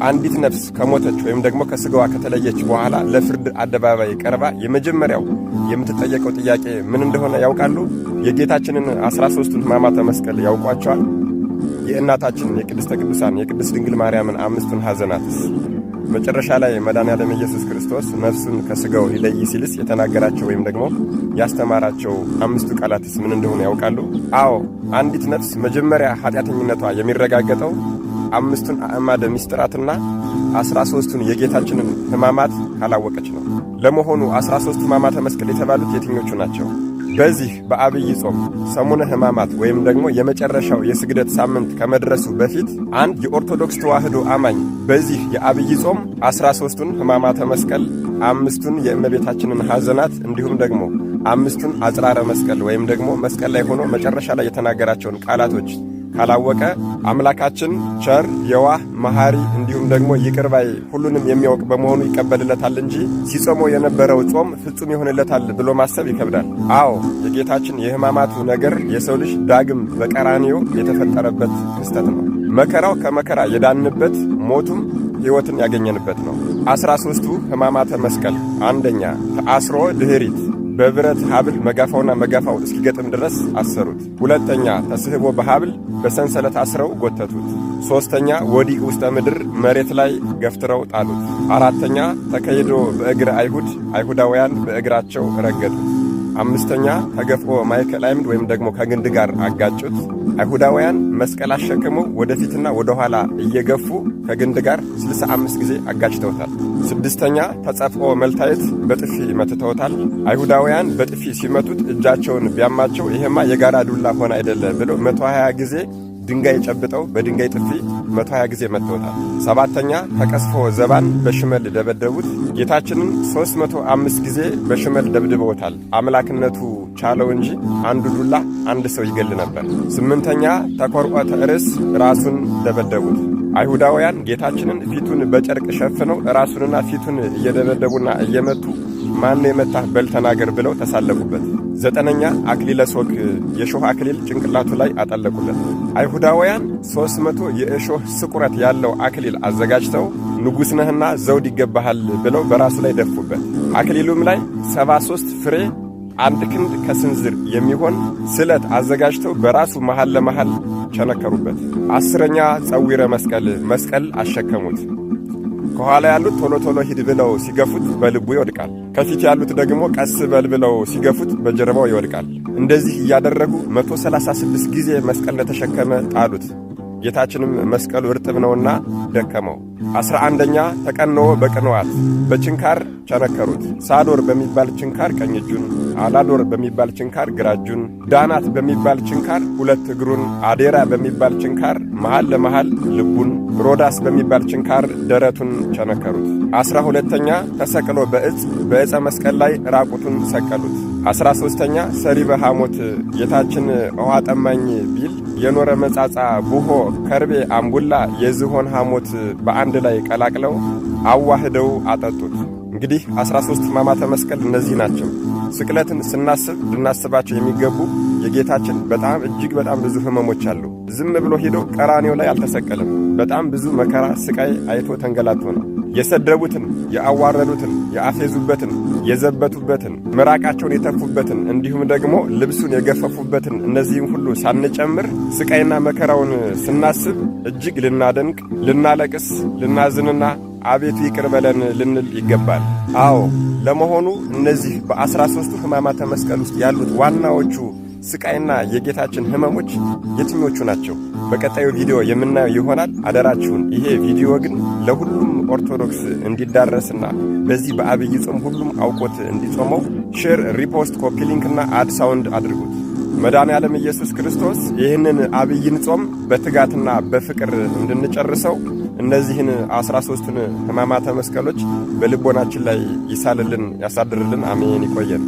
አንዲት ነፍስ ከሞተች ወይም ደግሞ ከስጋዋ ከተለየች በኋላ ለፍርድ አደባባይ ቀርባ የመጀመሪያው የምትጠየቀው ጥያቄ ምን እንደሆነ ያውቃሉ? የጌታችንን 13ቱን ሕማማተ መስቀል ያውቋቸዋል? የእናታችን የቅድስተ ቅዱሳን የቅድስት ድንግል ማርያምን 5ቱን ሐዘናትስ? መጨረሻ ላይ መድኃኔዓለም ኢየሱስ ክርስቶስ ነፍሱን ከስጋው ሊለይ ሲልስ የተናገራቸው ወይም ደግሞ ያስተማራቸው 5ቱ ቃላትስ ምን እንደሆነ ያውቃሉ? አዎ፣ አንዲት ነፍስ መጀመሪያ ኃጢአተኝነቷ የሚረጋገጠው 5ቱን አዕማደ ምስጢራትና 13ቱን የጌታችንን ሕማማት ካላወቀች ነው። ለመሆኑ 13ቱ ሕማማተ መስቀል የተባሉት የትኞቹ ናቸው? በዚህ በአብይ ጾም ሰሙነ ሕማማት ወይም ደግሞ የመጨረሻው የስግደት ሳምንት ከመድረሱ በፊት አንድ የኦርቶዶክስ ተዋሕዶ አማኝ በዚህ የአብይ ጾም 13ቱን ሕማማተ መስቀል፣ 5ቱን የእመቤታችንን ሐዘናት እንዲሁም ደግሞ 5ቱን አጽራረ መስቀል ወይም ደግሞ መስቀል ላይ ሆኖ መጨረሻ ላይ የተናገራቸውን ቃላቶች ካላወቀ አምላካችን ቸር የዋህ መሐሪ እንዲሁም ደግሞ ይቅር ባይ ሁሉንም የሚያውቅ በመሆኑ ይቀበልለታል እንጂ ሲጾመው የነበረው ጾም ፍጹም ይሆንለታል ብሎ ማሰብ ይከብዳል። አዎ የጌታችን የሕማማቱ ነገር የሰው ልጅ ዳግም በቀራንዮ የተፈጠረበት ክስተት ነው። መከራው ከመከራ የዳንበት፣ ሞቱም ሕይወትን ያገኘንበት ነው። 13ቱ ሕማማተ መስቀል፣ አንደኛ ተአስሮ ድኅሪት በብረት ሐብል መጋፋውና መጋፋው እስኪገጥም ድረስ አሰሩት። ሁለተኛ ተስህቦ በሐብል በሰንሰለት አስረው ጎተቱት። ሦስተኛ ወዲቅ ውስተ ምድር መሬት ላይ ገፍትረው ጣሉት። አራተኛ ተከይዶ በእግር አይሁዳውያን በእግራቸው ረገጡት። አምስተኛ ተገፎ ማእከለ ዓምድ ወይም ደግሞ ከግንድ ጋር አጋጩት። አይሁዳውያን መስቀል አሸክመው ወደፊትና ወደ ኋላ እየገፉ ከግንድ ጋር 65 ጊዜ አጋጭተውታል። ስድስተኛ ተጸፍኦ መልታየት በጥፊ መትተውታል። አይሁዳውያን በጥፊ ሲመቱት እጃቸውን ቢያማቸው ይሄማ የጋራ ዱላ ሆነ አይደለ ብለው 120 ጊዜ ድንጋይ ጨብጠው በድንጋይ ጥፊ 120 ጊዜ መትተውታል። ሰባተኛ ተቀስፎ ዘባን በሽመል ደበደቡት። ጌታችንን 305 ጊዜ በሽመል ደብድበውታል። አምላክነቱ ቻለው እንጂ አንዱ ዱላ አንድ ሰው ይገል ነበር። ስምንተኛ ተኰርዖተ ርእስ ራሱን ደበደቡት። አይሁዳውያን ጌታችንን ፊቱን በጨርቅ ሸፍነው ራሱንና ፊቱን እየደበደቡና እየመቱ ማን የመታህ በል ተናገር ብለው ተሳለቁበት። ዘጠነኛ አክሊለ ሦክ የሾህ አክሊል ጭንቅላቱ ላይ አጠለቁለት። አይሁዳውያን 300 የእሾህ ስቁረት ያለው አክሊል አዘጋጅተው ንጉሥ ነህና ዘውድ ይገባሃል ብለው በራሱ ላይ ደፉበት። አክሊሉም ላይ 73 ፍሬ 1 ክንድ ከስንዝር የሚሆን ስለት አዘጋጅተው በራሱ መሃል ለመሃል ቸነከሩበት። 10ኛ ጸዊረ መስቀል አሸከሙት። ከኋላ ያሉት ቶሎ ቶሎ ሂድ ብለው ሲገፉት በልቡ ይወድቃል። ከፊት ያሉት ደግሞ ቀስ በል ብለው ሲገፉት በጀርባው ይወድቃል። እንደዚህ እያደረጉ 136 ጊዜ መስቀል ለተሸከመ ጣሉት። ጌታችንም መስቀሉ እርጥብ ነውና ደከመው። 11ኛ ተቀንዎ በቅንዋት በችንካር ቸነከሩት። ሳዶር በሚባል ችንካር ቀኝ እጁን፣ አላዶር በሚባል ችንካር ግራ እጁን፣ ዳናት በሚባል ችንካር 2 እግሩን፣ አዴራ በሚባል ችንካር መሃል ለመሃል ልቡን፣ ሮዳስ በሚባል ችንካር ደረቱን ቸነከሩት። 12ኛ ተሰቅሎ በዕፀ መስቀል ላይ ራቁቱን ሰቀሉት። 13ኛ ሰሪበ ሐሞት ጌታችን ውሃ ጠማኝ ቢል የኖረ መጻጻ ቡሆ ከርቤ አምቡላ የዝሆን ሐሞት በአንድ ላይ ቀላቅለው አዋህደው አጠጡት። እንግዲህ 13 ሕማማተ መስቀል እነዚህ ናቸው። ስቅለትን ስናስብ ልናስባቸው የሚገቡ የጌታችን እጅግ በጣም ብዙ ሕመሞች አሉ። ዝም ብሎ ሄዶ ቀራንዮ ላይ አልተሰቀለም። በጣም ብዙ መከራ ስቃይ አይቶ ተንገላቶ ነው። የሰደቡትን፣ የአዋረዱትን፣ የአፌዙበትን፣ የዘበቱበትን፣ ምራቃቸውን የተፉበትን እንዲሁም ደግሞ ልብሱን የገፈፉበትን እነዚህም ሁሉ ሳንጨምር ስቃይና መከራውን ስናስብ እጅግ ልናደንቅ፣ ልናለቅስ፣ ልናዝንና አቤቱ ይቅር በለን ልንል ይገባል። አዎ ለመሆኑ እነዚህ በ13ቱ ሕማማተ መስቀል ውስጥ ያሉት ዋናዎቹ ስቃይና የጌታችን ሕመሞች የትኞቹ ናቸው? በቀጣዩ ቪዲዮ የምናየው ይሆናል። አደራችሁን ይሄ ቪዲዮ ግን ለሁሉም ኦርቶዶክስ እንዲዳረስና በዚህ በአብይ ጾም ሁሉም አውቆት እንዲጾመው ሼር፣ ሪፖስት፣ ኮፒ ሊንክና አድ ሳውንድ አድርጉት። መድኃኔዓለም ኢየሱስ ክርስቶስ ይህንን አብይን ጾም በትጋትና በፍቅር እንድንጨርሰው እነዚህን 13ቱን ሕማማተ መስቀሎች በልቦናችን ላይ ይሳልልን፣ ያሳድርልን። አሜን። ይቆየን።